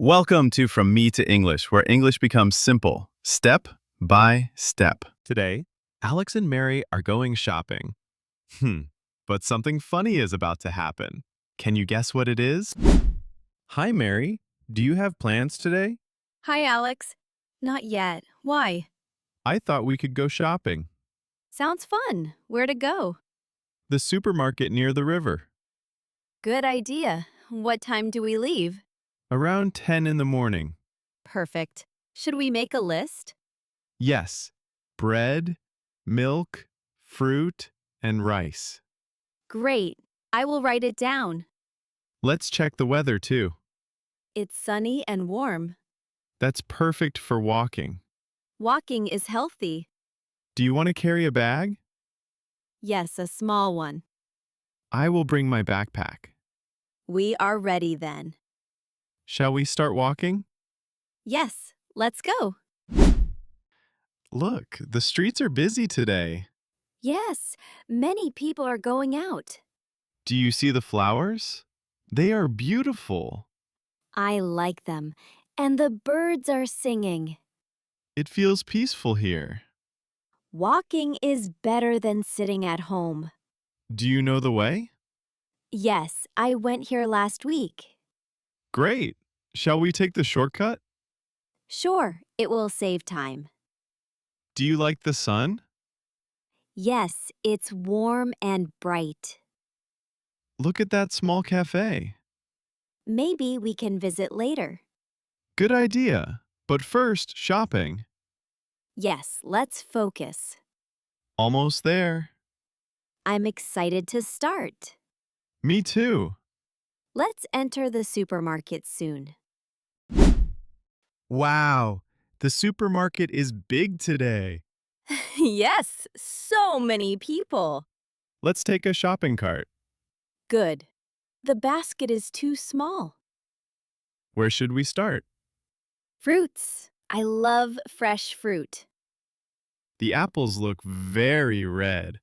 Welcome to From Me to English, where English becomes simple, step by step. Today, Alex and Mary are going shopping. But something funny is about to happen. Can you guess what it is? Hi, Mary. Do you have plans today? Hi, Alex. Not yet. Why? I thought we could go shopping. Sounds fun. Where to go? The supermarket near the river. Good idea. What time do we leave? Around 10 in the morning. Perfect. Should we make a list? Yes. Bread, milk, fruit, and rice. Great. I will write it down. Let's check the weather too. It's sunny and warm. That's perfect for walking. Walking is healthy. Do you want to carry a bag? Yes, a small one. I will bring my backpack. We are ready then. Shall we start walking? Yes, let's go. Look, the streets are busy today. Yes, many people are going out. Do you see the flowers? They are beautiful. I like them, and the birds are singing. It feels peaceful here. Walking is better than sitting at home. Do you know the way? Yes, I went here last week. Great. Shall we take the shortcut? Sure, it will save time. Do you like the sun? Yes, it's warm and bright. Look at that small cafe. Maybe we can visit later. Good idea. But first, shopping. Yes, let's focus. Almost there. I'm excited to start. Me too. Let's enter the supermarket soon. Wow, the supermarket is big today. Yes, so many people. Let's take a shopping cart. Good. The basket is too small. Where should we start? Fruits. I love fresh fruit. The apples look very red.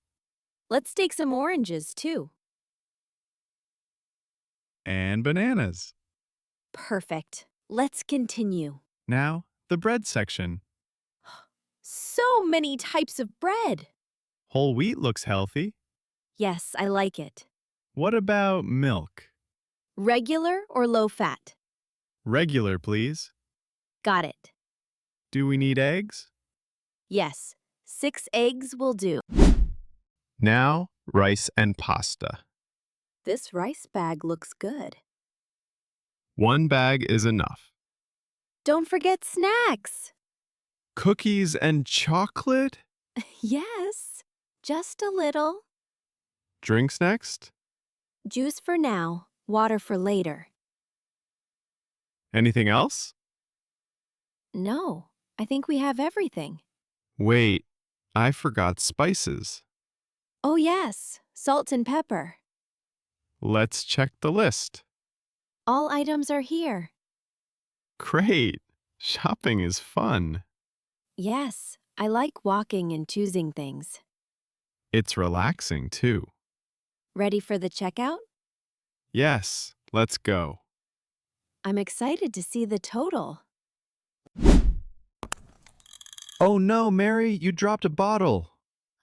Let's take some oranges too. And bananas. Perfect. Let's continue. Now, the bread section. So many types of bread. Whole wheat looks healthy. Yes, I like it. What about milk? Regular or low fat? Regular, please. Got it. Do we need eggs? Yes, 6 eggs will do. Now, rice and pasta. This rice bag looks good. One bag is enough. Don't forget snacks. Cookies and chocolate? Yes, just a little. Drinks next? Juice for now, water for later. Anything else? No, I think we have everything. Wait, I forgot spices. Oh yes, salt and pepper. Let's check the list. All items are here. Great! Shopping is fun. Yes, I like walking and choosing things. It's relaxing, too. Ready for the checkout? Yes, let's go. I'm excited to see the total. Oh no, Mary, you dropped a bottle.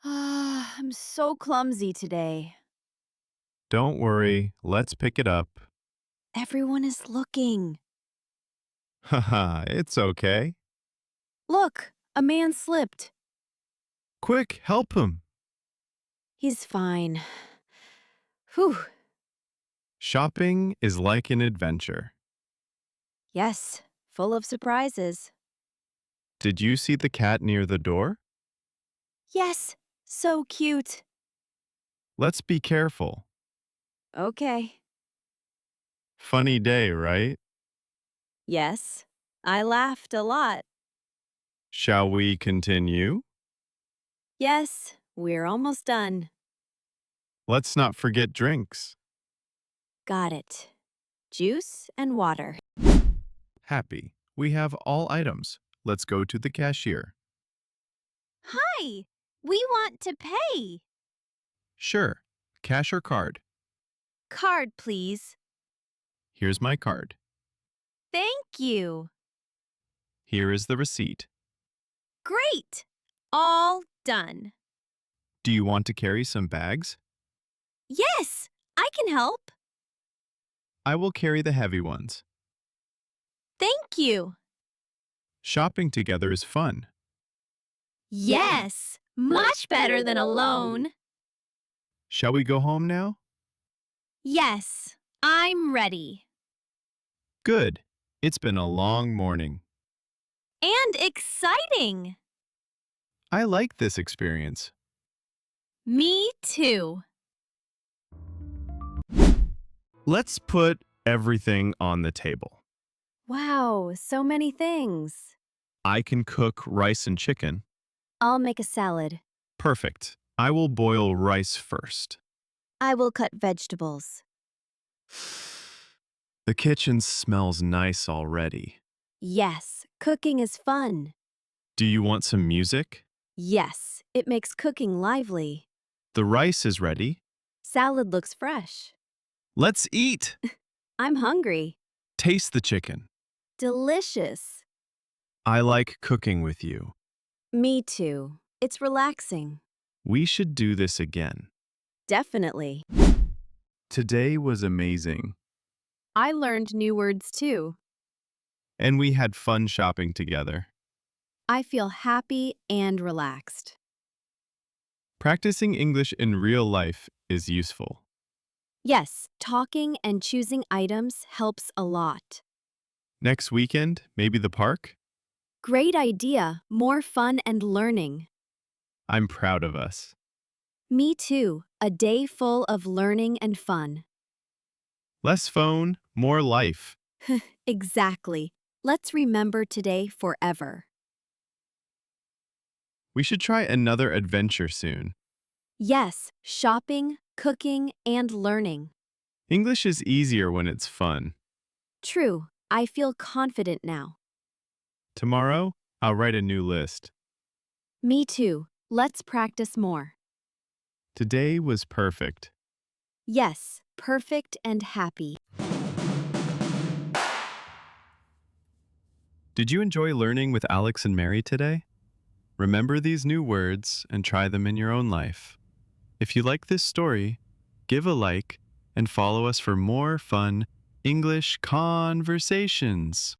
I'm so clumsy today. Don't worry, let's pick it up. Everyone is looking. Haha, it's okay. Look, a man slipped. Quick, help him. He's fine. Whew. Shopping is like an adventure. Yes, full of surprises. Did you see the cat near the door? Yes, so cute. Let's be careful. Okay. Funny day, right? Yes, I laughed a lot. Shall we continue? Yes, we're almost done. Let's not forget drinks. Got it. Juice and water. Happy. We have all items. Let's go to the cashier. Hi, we want to pay. Sure. Cash or card? Card, please. Here's my card. Thank you. Here is the receipt. Great. All done. Do you want to carry some bags? Yes, I can help. I will carry the heavy ones. Thank you. Shopping together is fun. Yes, much better than alone. Shall we go home now? Yes, I'm ready. Good. It's been a long morning. And exciting. I like this experience. Me too. Let's put everything on the table. Wow, so many things. I can cook rice and chicken. I'll make a salad. Perfect. I will boil rice first. I will cut vegetables. The kitchen smells nice already. Yes, cooking is fun. Do you want some music? Yes, it makes cooking lively. The rice is ready. Salad looks fresh. Let's eat! I'm hungry. Taste the chicken. Delicious. I like cooking with you. Me too. It's relaxing. We should do this again. Definitely. Today was amazing. I learned new words too. And we had fun shopping together. I feel happy and relaxed. Practicing English in real life is useful. Yes, talking and choosing items helps a lot. Next weekend, maybe the park? Great idea. More fun and learning. I'm proud of us. Me too. A day full of learning and fun. Less phone, more life. Exactly. Let's remember today forever. We should try another adventure soon. Yes, shopping, cooking, and learning. English is easier when it's fun. True. I feel confident now. Tomorrow, I'll write a new list. Me too. Let's practice more. Today was perfect. Yes, perfect and happy. Did you enjoy learning with Alex and Mary today? Remember these new words and try them in your own life. If you like this story, give a like and follow us for more fun English conversations.